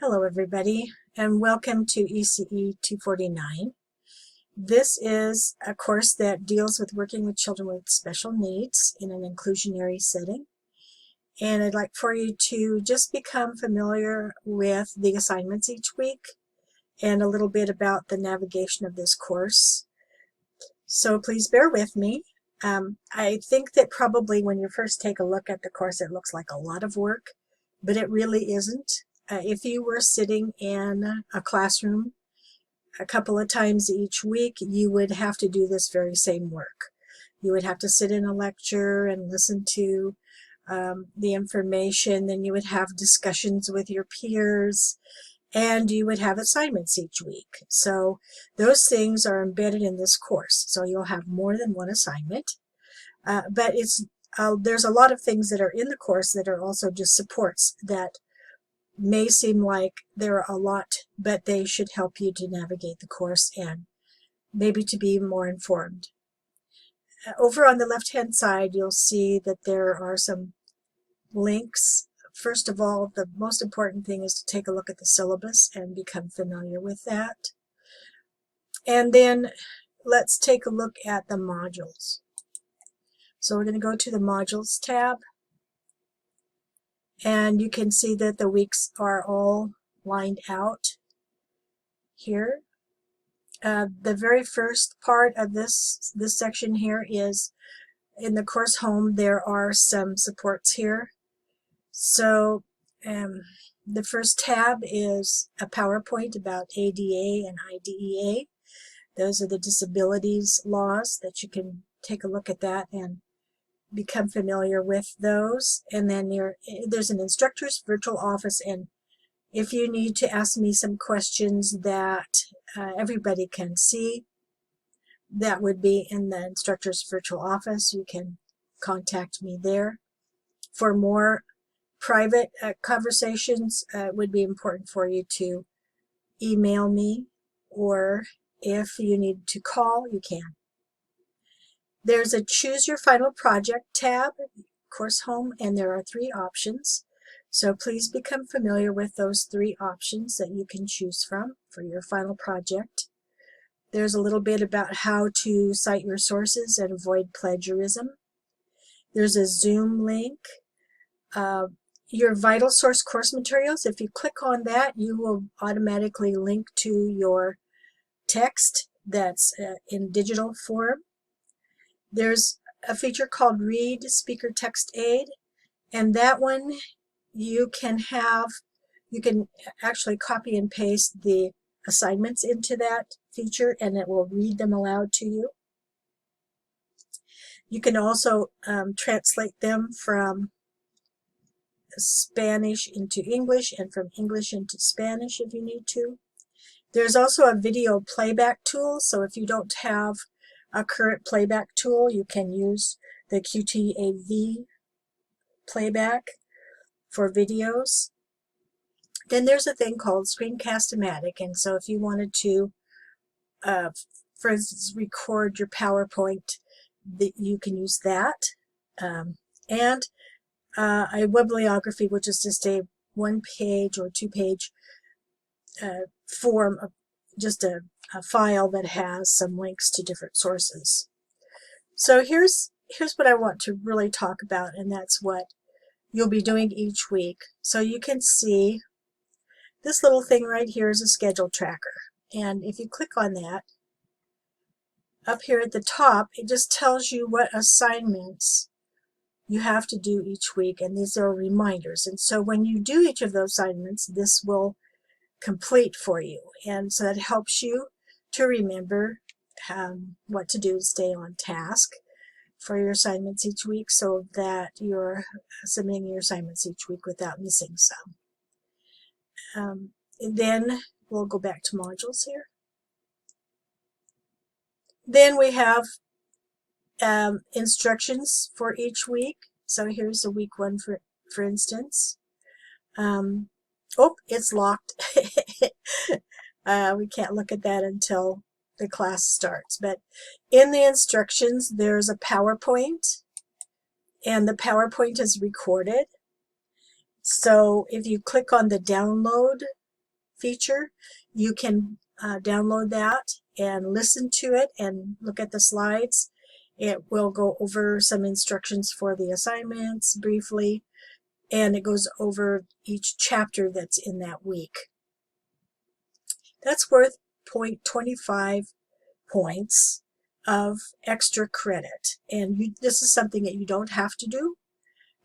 Hello everybody, and welcome to ECE 249. This is a course that deals with working with children with special needs in an inclusionary setting. And I'd like for you to just become familiar with the assignments each week and a little bit about the navigation of this course. So please bear with me. I think that probably when you first take a look at the course, it looks like a lot of work, but it really isn't. If you were sitting in a classroom a couple of times each week, you would have to do this very same work. You would have to sit in a lecture and listen to the information, then you would have discussions with your peers, and you would have assignments each week. So those things are embedded in this course. So you'll have more than one assignment, but there's a lot of things that are in the course that are also just supports that may seem like there are a lot, but they should help you to navigate the course and maybe to be more informed. Over on the left-hand side, you'll see that there are some links. First of all, the most important thing is to take a look at the syllabus and become familiar with that. And then let's take a look at the modules. So we're going to go to the Modules tab. And you can see that the weeks are all lined out here. The very first part of this section here is in the course home. There are some supports here. So the first tab is a PowerPoint about ADA and IDEA. Those are the disabilities laws that you can take a look at that and become familiar with those. And then there's an instructor's virtual office, and if you need to ask me some questions that everybody can see, that would be in the instructor's virtual office. You can contact me there. For more private conversations, it would be important for you to email me, or if you need to call, you can. There's a Choose Your Final Project tab, Course Home, and there are 3 options. So please become familiar with those 3 options that you can choose from for your final project. There's a little bit about how to cite your sources and avoid plagiarism. There's a Zoom link. Your vital source course materials, if you click on that, you will automatically link to your text that's in digital form. There's a feature called Read Speaker Text Aid, and that one you can actually copy and paste the assignments into that feature, and it will read them aloud to you. You can also translate them from Spanish into English and from English into Spanish if you need to. There's also a video playback tool, so if you don't have a current playback tool, you can use the QTAV playback for videos. Then there's a thing called Screencast-O-Matic, and so if you wanted to, for instance, record your PowerPoint, you can use that. And a Webleyography, which is just a 1-page or 2-page form of just a file that has some links to different sources. So here's what I want to really talk about, and that's what you'll be doing each week. So you can see this little thing right here is a schedule tracker, and if you click on that, up here at the top, it just tells you what assignments you have to do each week, and these are reminders. And so when you do each of those assignments, this will complete for you, and so that helps you to remember what to do to stay on task for your assignments each week, so that you're submitting your assignments each week without missing some. Then we'll go back to modules here. Then we have instructions for each week. So here's a week 1 for instance. Oh, it's locked. We can't look at that until the class starts. But in the instructions, there's a PowerPoint, and the PowerPoint is recorded. So if you click on the download feature. You can download that and listen to it and look at the slides. It will go over some instructions for the assignments briefly, and it goes over each chapter that's in that week. That's worth 0.25 points of extra credit, and this is something that you don't have to do,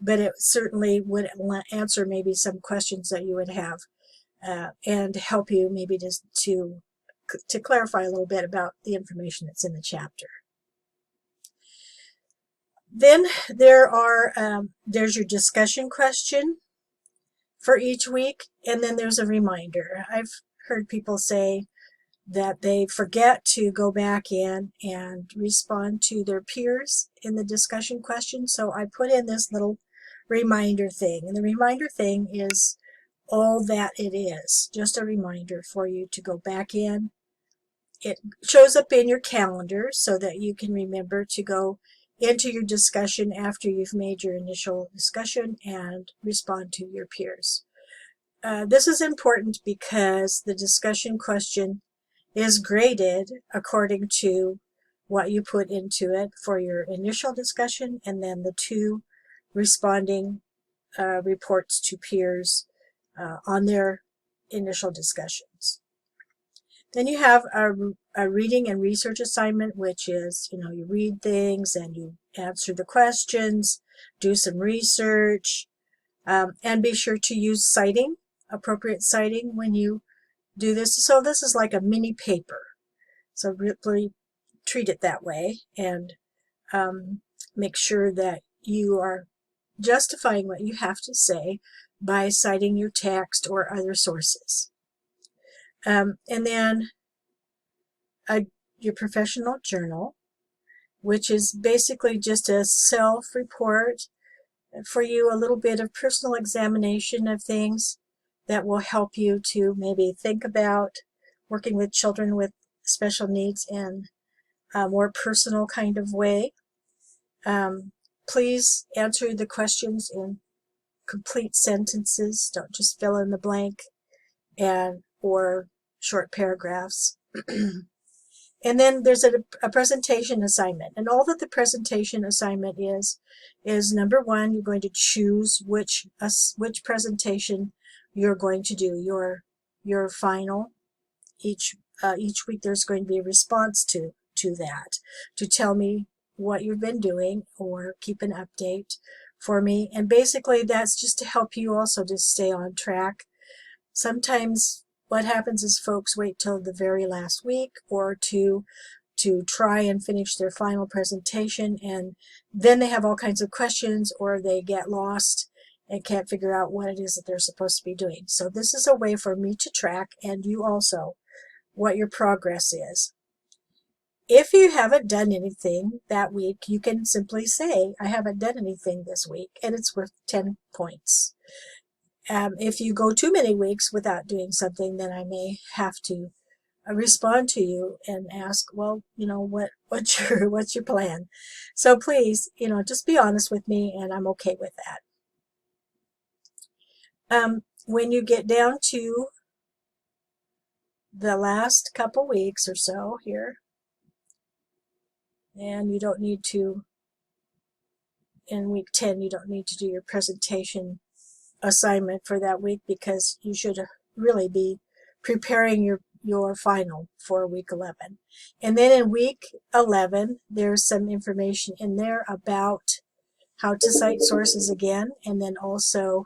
but it certainly would answer maybe some questions that you would have and help you maybe just to clarify a little bit about the information that's in the chapter. Then there's your discussion question for each week, and then there's a reminder. I've heard people say that they forget to go back in and respond to their peers in the discussion question, so I put in this little reminder thing, and the reminder thing is all that it is, just a reminder for you to go back in. It shows up in your calendar so that you can remember to go into your discussion after you've made your initial discussion and respond to your peers. This is important because the discussion question is graded according to what you put into it for your initial discussion, and then the 2 responding reports to peers on their initial discussions. Then you have a reading and research assignment, which is, you read things and you answer the questions, do some research, and be sure to use citing, appropriate citing when you do this. So this is like a mini paper. So really treat it that way, and make sure that you are justifying what you have to say by citing your text or other sources. And then your professional journal, which is basically just a self-report for you, a little bit of personal examination of things that will help you to maybe think about working with children with special needs in a more personal kind of way. Please answer the questions in complete sentences. Don't just fill in the blank or short paragraphs. And then there's a presentation assignment, and all that the presentation assignment is number 1, you're going to choose which presentation you're going to do, your final. Each week there's going to be a response to that, to tell me what you've been doing or keep an update for me. And basically that's just to help you also to stay on track. Sometimes what happens is folks wait till the very last week or to try and finish their final presentation, and then they have all kinds of questions, or they get lost and can't figure out what it is that they're supposed to be doing. So this is a way for me to track, and you also, what your progress is. If you haven't done anything that week, you can simply say, I haven't done anything this week, and it's worth 10 points. If you go too many weeks without doing something, then I may have to respond to you and ask, well, what's your plan? So please, just be honest with me, and I'm okay with that. When you get down to the last couple weeks or so here, and you don't need to, in week 10, you don't need to do your presentation assignment for that week, because you should really be preparing your final for week 11. And then in week 11, there's some information in there about how to cite sources again, and then also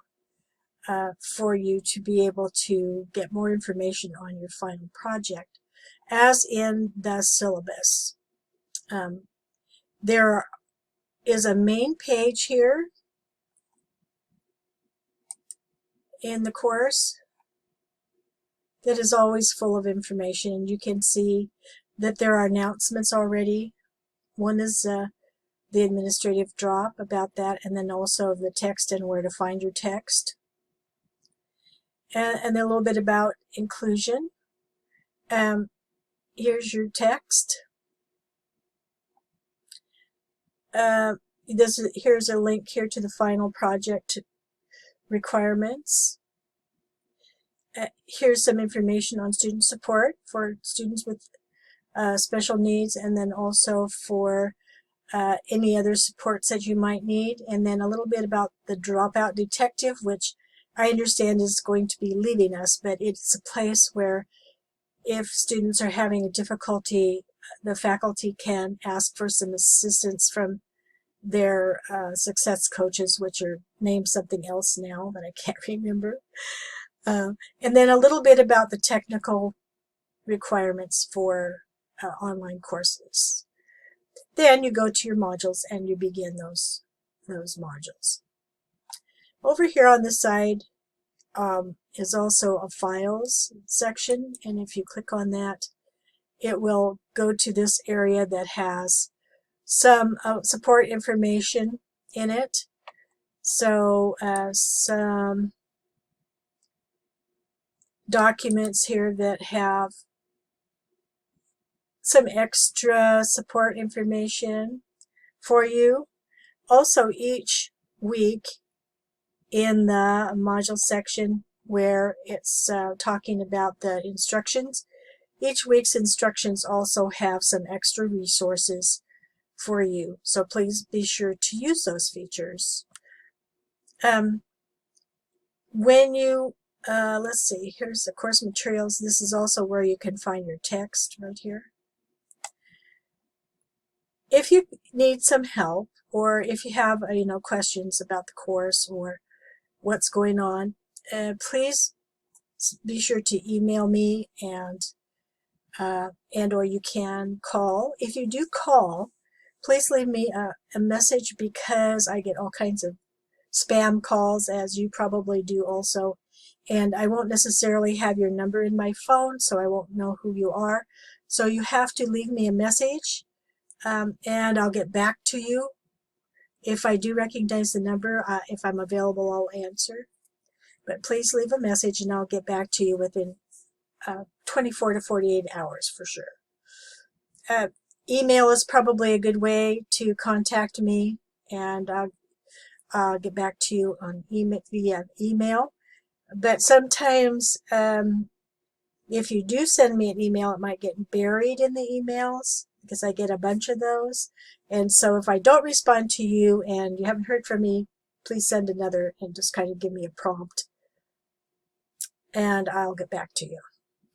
for you to be able to get more information on your final project, as in the syllabus. There is a main page here in the course that is always full of information. You can see that there are announcements already. One is the administrative drop about that, and then also the text and where to find your text. And then a little bit about inclusion. Here's your text. Here's a link here to the final project requirements. here's some information on student support for students with special needs, and then also for any other supports that you might need, and then a little bit about the Dropout Detective, which I understand is going to be leaving us, but it's a place where if students are having a difficulty, the faculty can ask for some assistance from their success coaches, which are named something else now that I can't remember. And then a little bit about the technical requirements for online courses. Then you go to your modules and you begin those modules. Over here on this side is also a files section, and if you click on that, it will go to this area that has some support information in it. So some documents here that have some extra support information for you. Also, each week in the module section where it's talking about the instructions, each week's instructions also have some extra resources for you. So please be sure to use those features. When you, let's see, here's the course materials. This is also where you can find your text right here. If you need some help, or if you have questions about the course or what's going on, please be sure to email me, and or you can call. If you do call, please leave me a message, because I get all kinds of spam calls, as you probably do also, and I won't necessarily have your number in my phone, so I won't know who you are. So you have to leave me a message, and I'll get back to you. If I do recognize the number, if I'm available, I'll answer. But please leave a message and I'll get back to you within 24 to 48 hours for sure. Email is probably a good way to contact me, and I'll get back to you on via email. But sometimes if you do send me an email, it might get buried in the emails, because I get a bunch of those. And so if I don't respond to you and you haven't heard from me, please send another and just kind of give me a prompt, and I'll get back to you.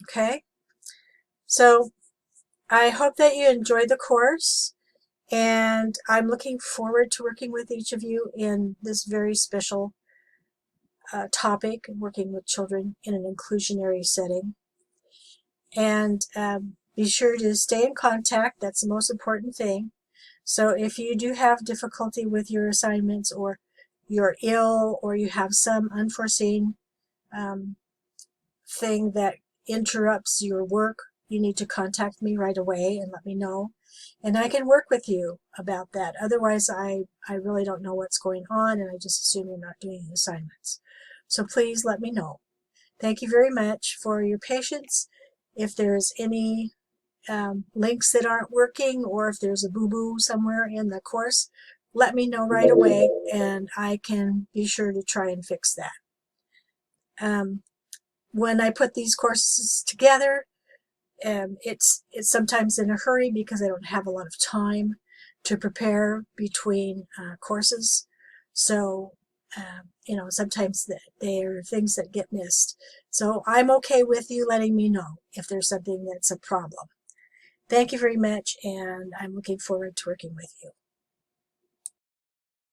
Okay? So I hope that you enjoyed the course, and I'm looking forward to working with each of you in this very special topic, working with children in an inclusionary setting. And be sure to stay in contact. That's the most important thing. So if you do have difficulty with your assignments, or you're ill, or you have some unforeseen thing that interrupts your work, you need to contact me right away and let me know. And I can work with you about that. Otherwise, I really don't know what's going on, and I just assume you're not doing the assignments. So please let me know. Thank you very much for your patience. If there's any links that aren't working, or if there's a boo-boo somewhere in the course, let me know right away, and I can be sure to try and fix that. When I put these courses together, it's sometimes in a hurry because I don't have a lot of time to prepare between courses. So sometimes there are things that get missed. So I'm okay with you letting me know if there's something that's a problem. Thank you very much, and I'm looking forward to working with you.